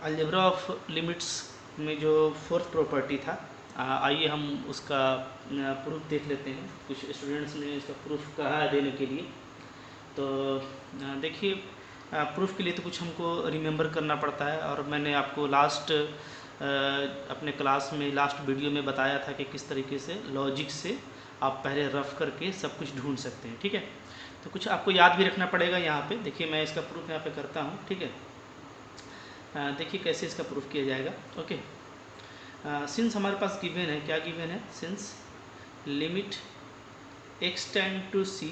Algebra of limits में जो fourth property था, आइए हम उसका प्रूफ देख लेते हैं। कुछ स्टूडेंट्स ने इसका प्रूफ कहा है देने के लिए। तो देखिए, प्रूफ के लिए तो कुछ हमको रिमेंबर करना पड़ता है, और मैंने आपको लास्ट अपने क्लास में लास्ट वीडियो में बताया था कि किस तरीके से लॉजिक से आप पहले रफ करके सब कुछ ढूंढ सकते हैं। ठीक है, तो कुछ आपको याद भी रखना पड़ेगा। यहाँ पे देखिए, मैं इसका प्रूफ यहाँ पे करता हूँ। ठीक है, देखिए कैसे इसका प्रूफ किया जाएगा। ओके, सिंस हमारे पास गिवन है, क्या गिवन है, since limit x tend to c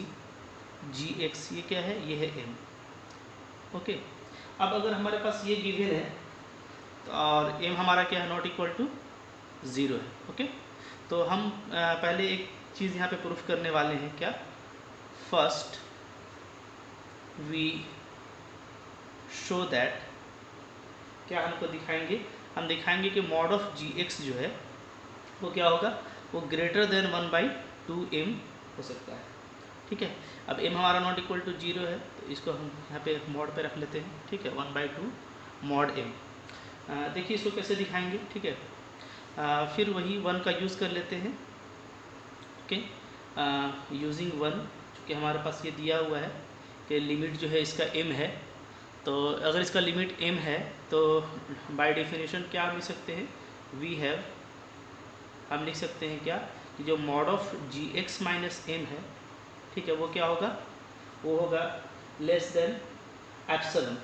gx, ये क्या है, ये है m। ओके, अब अगर हमारे पास ये गिवन है तो और m हमारा क्या है, नॉट इक्वल टू 0 है। ओके, तो हम पहले एक चीज़ यहाँ पे प्रूफ करने वाले हैं। क्या, फर्स्ट वी शो दैट, क्या हमको दिखाएंगे, हम दिखाएंगे कि मॉड ऑफ gx जो है वो क्या होगा, वो ग्रेटर देन 1/2m हो सकता है। ठीक है, अब m हमारा नॉट इक्वल टू 0 है, तो इसको हम यहाँ पे मॉड पे रख लेते हैं। ठीक है, 1/2 मॉड m। देखिए इसको कैसे दिखाएंगे। ठीक है, फिर वही 1 का यूज़ कर लेते हैं। ओके, यूजिंग 1, चूँकि हमारे पास ये दिया हुआ है कि लिमिट जो है इसका m है, तो अगर इसका लिमिट m है तो बाय डेफिनेशन क्या हम लिख सकते हैं, वी हैव, हम लिख सकते हैं क्या, कि जो mod of gx minus m है, ठीक है, वो क्या होगा, वो होगा लेस देन एप्सिलॉन।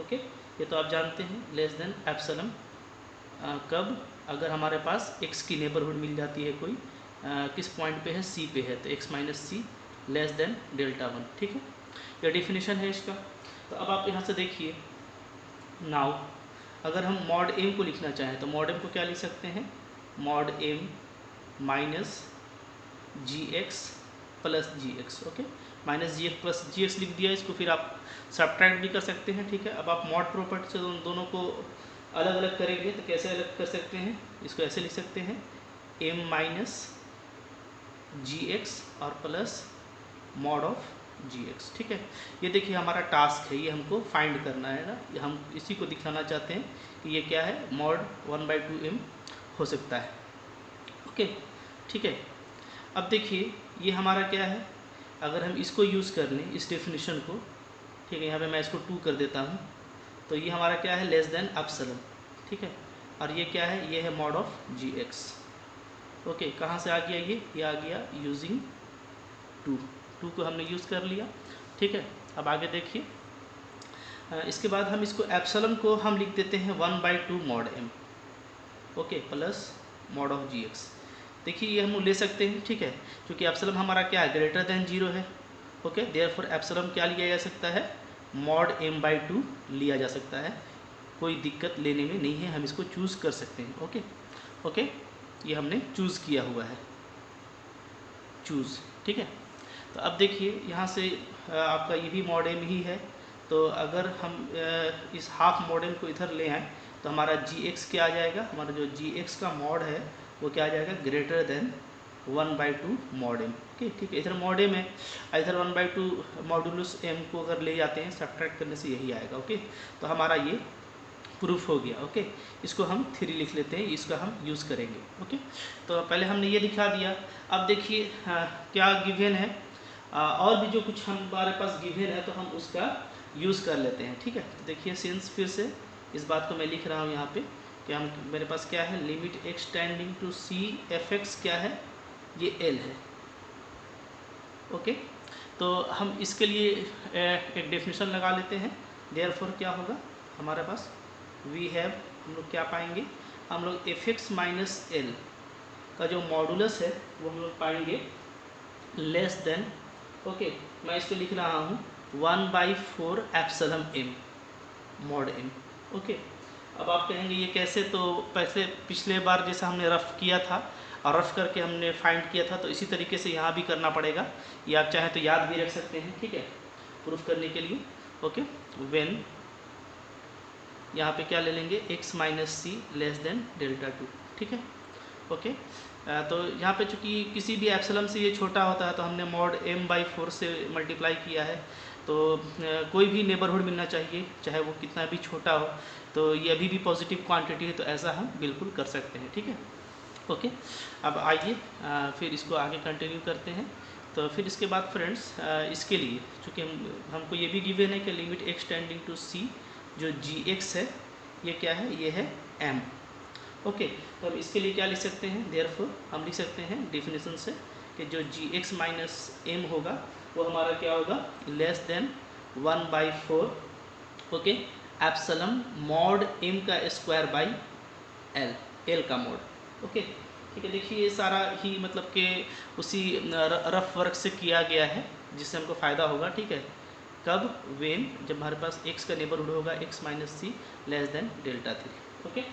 ओके, ये तो आप जानते हैं, लेस देन एप्सिलॉन कब, अगर हमारे पास x की नेबरहुड मिल जाती है कोई, किस पॉइंट पे है, c पे है, तो x माइनस सी लेस देन डेल्टा 1। ठीक है, ये डेफिनेशन है इसका। तो अब आप यहाँ से देखिए, नाउ अगर हम मॉड m को लिखना चाहें तो मॉड m को क्या लिख सकते हैं, mod m minus gx plus gx। Okay, minus gx plus gx लिख दिया, इसको फिर आप सब्ट्रैक्ट भी कर सकते हैं। ठीक है, अब आप मॉड प्रॉपर्टी से दोनों को अलग अलग करेंगे तो कैसे अलग कर सकते हैं, इसको ऐसे लिख सकते हैं, m माइनस gx और प्लस मॉड ऑफ gx। ठीक है, ये देखिए हमारा टास्क है, ये हमको फाइंड करना है ना, ये हम इसी को दिखाना चाहते हैं कि ये क्या है, मॉड 1/2m हो सकता है। ओके, ठीक है, अब देखिए ये हमारा क्या है, अगर हम इसको यूज़ कर लें इस डेफिनेशन को, ठीक है, यहाँ पे मैं इसको 2 कर देता हूँ, तो ये हमारा क्या है, लेस देन एप्सिलॉन। ठीक है, और ये क्या है, ये है मॉड ऑफ gx। ओके, कहाँ से आ गया ये आ गया यूजिंग 2 को हमने यूज़ कर लिया। ठीक है, अब आगे देखिए, इसके बाद हम इसको एप्सिलॉन को हम लिख देते हैं 1/2 mod m। Okay, plus mod of gx। देखिए ये हम ले सकते हैं। ठीक है, क्योंकि एप्सिलॉन हमारा क्या है, ग्रेटर देन 0 है। ओके, देयरफॉर एप्सिलॉन क्या लिया जा सकता है, मॉड m/2 लिया जा सकता है, कोई दिक्कत लेने में नहीं है, हम इसको चूज़ कर सकते हैं। ओके ओके, ये हमने चूज़ किया हुआ है, चूज़। ठीक है, तो अब देखिए यहाँ से आपका ये भी मॉड m ही है, तो अगर हम इस हाफ मॉड m को इधर ले आएँ तो हमारा gx क्या आ जाएगा, हमारा जो gx का मॉड है वो क्या आ जाएगा, greater than 1/2 mod m। Okay, ठीक है, इधर मॉड m है, इधर 1/2 मॉडुलस m को अगर ले जाते हैं सब्ट्रैक्ट करने से यही आएगा। ओके, तो हमारा ये प्रूफ हो गया। ओके, इसको हम 3 लिख लेते हैं, इसका हम यूज़ करेंगे। ओके, तो पहले हमने ये दिखा दिया। अब देखिए क्या गिवन है, और भी जो कुछ हमारे पास गिवन है तो हम उसका यूज़ कर लेते हैं। ठीक है, तो देखिए सिंस, फिर से इस बात को मैं लिख रहा हूँ यहाँ पे कि हम, मेरे पास क्या है, limit x tending to c f(x) क्या है, ये l है। ओके, तो हम इसके लिए एक डेफिनेशन लगा लेते हैं। देयरफॉर क्या होगा हमारे पास, वी हैव, हम लोग क्या पाएंगे, हम लोग f(x माइनस l) का जो मॉडुलस है वो हम लोग पाएंगे लेस देन, ओके, मैं इसको लिख रहा हूँ 1/4 epsilon m mod m। Okay, अब आप कहेंगे ये कैसे, तो पैसे पिछले बार जैसा हमने रफ किया था और रफ करके हमने फाइंड किया था, तो इसी तरीके से यहाँ भी करना पड़ेगा। ये आप चाहें तो याद भी रख सकते हैं। ठीक है, प्रूफ करने के लिए। ओके, व्हेन, यहाँ पे क्या ले लेंगे, x माइनस सी लेस देन डेल्टा 2। ठीक है, ओके, तो यहाँ पे चूँकि किसी भी एप्सिलॉन से ये छोटा होता है तो हमने मॉड m/4 से मल्टीप्लाई किया है, तो कोई भी नेबरहुड मिलना चाहिए, चाहे वो कितना भी छोटा हो। तो ये अभी भी पॉजिटिव क्वांटिटी है, तो ऐसा हम बिल्कुल कर सकते हैं, ठीक है। ओके, अब आइए फिर इसको आगे कंटिन्यू करते हैं। तो फिर इसके बाद फ्रेंड्स इसके लिए चूँकि हमको ये भी गिवन है कि लिमिट एक्स टेंडिंग टू सी, जो जी एक्स है ये क्या है, ये है एम। ओके, तो अब इसके लिए क्या लिख सकते हैं, देयरफॉर हम लिख सकते हैं डेफिनेशन से कि जो जी एक्स माइनस एम होगा वो हमारा क्या होगा, less than 1/4, okay, epsilon mod M का स्क्वायर बाई एल, एल का मॉड। ओके, ठीक है। देखिए ये सारा ही मतलब कि उसी रफ वर्क से किया गया है जिससे हमको फ़ायदा होगा, ठीक है। कब, वेन, जब हमारे पास x का नेबरहुड होगा x माइनस सी लेस देन डेल्टा 3। ओके,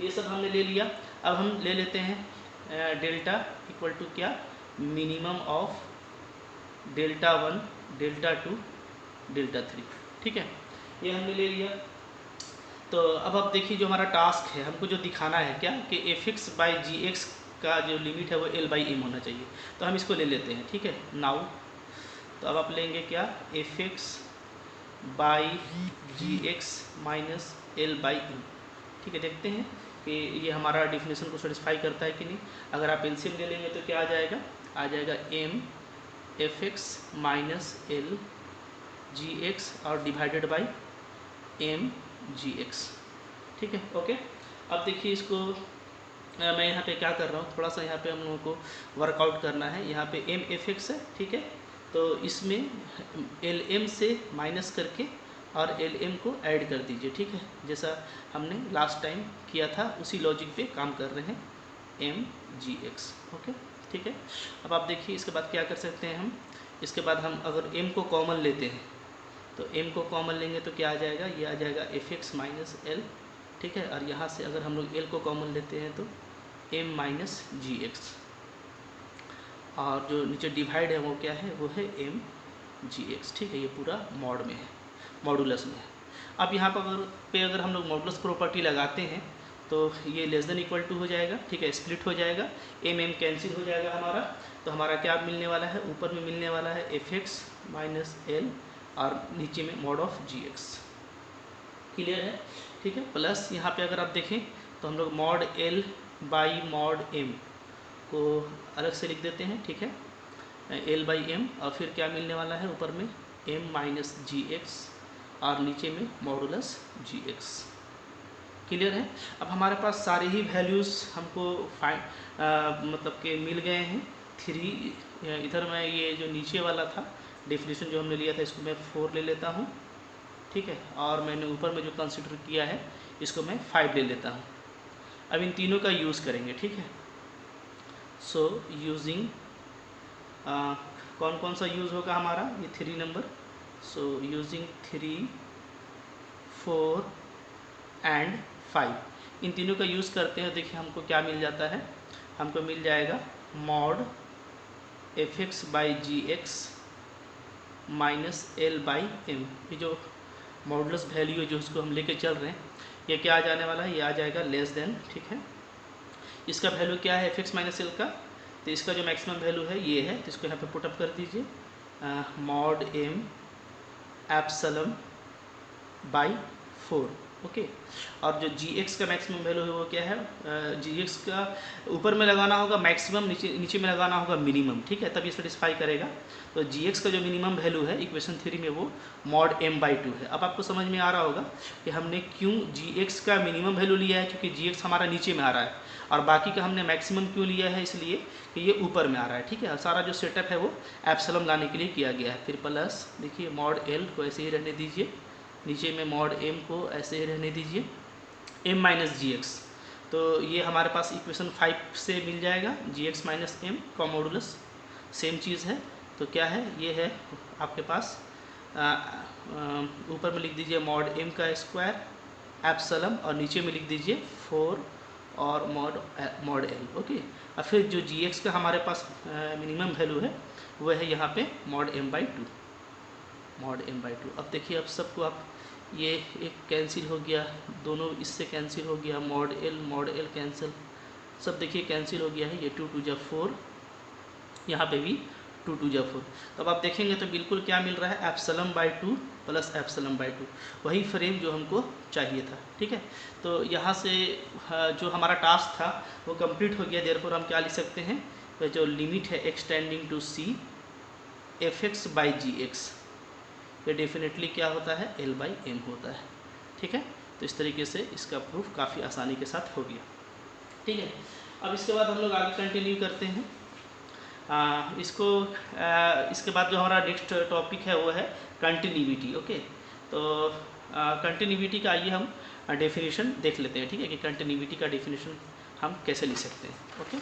ये सब हमने ले लिया। अब हम ले लेते हैं डेल्टा इक्वल टू क्या, minimum of delta 1, delta 2, delta 3, ठीक है, ये हमने ले लिया। तो अब आप देखिए जो हमारा टास्क है, हमको जो दिखाना है क्या कि F X by G X का जो लिमिट है वो एल बाई एम होना चाहिए। तो हम इसको ले लेते हैं, ठीक है, नाउ। तो अब आप लेंगे क्या, F X by G X minus L by M, ठीक है। देखते हैं कि ये हमारा डिफिनेशन को सेटिस्फाई करता है कि नहीं। अगर आप एलसीएम ले लेंगे तो क्या आ जाएगा M F X minus L G X और divided by M G X, ठीक है। ओके, अब देखिए इसको मैं यहाँ पे क्या कर रहा हूँ, थोड़ा सा यहाँ पे हम लोगों को वर्कआउट करना है। यहाँ पे एम एफ एक्स है, ठीक है, तो इसमें एल एम से माइनस करके और एल एम को ऐड कर दीजिए, ठीक है, जैसा हमने लास्ट टाइम किया था उसी लॉजिक पे काम कर रहे हैं, एम जी एक्स। ओके, ठीक है। अब आप देखिए इसके बाद क्या कर सकते हैं हम, इसके बाद हम अगर m को कॉमन लेते हैं तो m को कॉमन लेंगे तो क्या आ जाएगा, ये आ जाएगा एफ एक्स माइनस एल, ठीक है, और यहाँ से अगर हम लोग l को कॉमन लेते हैं तो m माइनस जी एक्स, और जो नीचे डिवाइड है वो क्या है, वो है m जी एक्स, ठीक है। ये पूरा मॉड में है, मॉडुलस में है। अब यहाँ पर अगर हम लोग मॉडुलस प्रॉपर्टी लगाते हैं तो ये लेस देन इक्वल टू हो जाएगा, ठीक है, स्प्लिट हो जाएगा, एम एम कैंसिल हो जाएगा हमारा। तो हमारा क्या मिलने वाला है, ऊपर में मिलने वाला है एफ एक्स माइनस एल और नीचे में mod of G X, clear है, ठीक है। प्लस यहाँ पे अगर आप देखें तो हम लोग mod L by mod M को अलग से लिख देते हैं, ठीक है, एल बाई एम, और फिर क्या मिलने वाला है ऊपर में एम माइनस जी एक्स और नीचे में मॉडुलस जी एक्स, क्लियर है। अब हमारे पास सारे ही वैल्यूज़ हमको मतलब कि मिल गए हैं। 3 इधर मैं ये जो नीचे वाला था डेफिनेशन जो हमने लिया था इसको मैं 4 ले लेता हूँ, ठीक है, और मैंने ऊपर में जो कंसिडर किया है इसको मैं 5 ले लेता हूँ। अब इन तीनों का यूज़ करेंगे, ठीक है। सो यूजिंग कौन कौन सा यूज़ होगा हमारा, ये 3 नंबर। सो यूजिंग 3, 4 एंड 5, इन तीनों का यूज़ करते हैं। देखिए हमको क्या मिल जाता है, हमको मिल जाएगा mod F X by G X minus L by M. ये जो मॉडुलस वैल्यू है जो उसको हम लेके चल रहे हैं, ये क्या आ जाने वाला है, ये आ जाएगा लेस देन, ठीक है। इसका वैल्यू क्या है एफ एक्स माइनस एल का, तो इसका जो मैक्सिमम वैल्यू है ये है, तो इसको यहाँ पे पुटअप कर दीजिए, mod M epsilon by 4, okay. और जो जी एक्स का मैक्सिमम वैल्यू है वो क्या है, जी एक्स का ऊपर में लगाना होगा मैक्सिमम, नीचे में लगाना होगा मिनिमम, ठीक है, तब ये सेटिस्फाई करेगा। तो जी एक्स का जो मिनिमम वैल्यू है इक्वेशन 3 में वो मॉड एम बाई 2 है। अब आपको समझ में आ रहा होगा कि हमने क्यों जी एक्स का मिनिमम वैल्यू लिया है, क्योंकि जी एक्स हमारा नीचे में आ रहा है, और बाकी का हमने मैक्सिमम क्यों लिया है, इसलिए कि ये ऊपर में आ रहा है, ठीक है। सारा जो सेटअप है वो एप्सिलॉन लाने के लिए किया गया है। फिर प्लस देखिए मॉड एल को ऐसे ही रहने दीजिए, नीचे में मॉड एम को ऐसे ही रहने दीजिए, एम माइनस जी एक्स। तो ये हमारे पास इक्वेशन 5 से मिल जाएगा, जी एक्स माइनस एम का मॉडुलस सेम चीज़ है। तो क्या है, ये है आपके पास, ऊपर में लिख दीजिए मॉड एम का स्क्वायर एप्सिलॉन और नीचे में लिख दीजिए 4 और मॉड एल, ओके। और फिर जो जी एक्स का हमारे पास मिनिमम वैल्यू है वो है यहाँ पे mod M by 2, mod M by 2। अब देखिए अब सबको आप ये एक कैंसिल हो गया, दोनों इससे कैंसिल हो गया, मॉड एल कैंसिल, सब देखिए कैंसिल हो गया है। ये 2 2 जा 4, यहाँ पे भी 2 जा 4। तो अब आप देखेंगे तो बिल्कुल क्या मिल रहा है, epsilon by 2 plus epsilon by 2, वही फ्रेम जो हमको चाहिए था। ठीक है, तो यहाँ से जो हमारा टास्क था वो कंप्लीट हो गया। देयरफॉर हम क्या लिख सकते हैं, तो जो लिमिट है x tending to C F X by G X, ये डेफिनेटली क्या होता है, एल बाई एम होता है। ठीक है, तो इस तरीके से इसका प्रूफ काफ़ी आसानी के साथ हो गया। ठीक है, अब इसके बाद हम लोग आगे कंटिन्यू करते हैं। इसके बाद जो हमारा नेक्स्ट टॉपिक है वो है कंटिन्यूटी। ओके, तो कंटिन्यूटी का आइए हम डेफिनेशन देख लेते हैं। ठीक है, कि कंटिन्यूटी का डेफिनेशन हम कैसे लिख सकते हैं। ओके।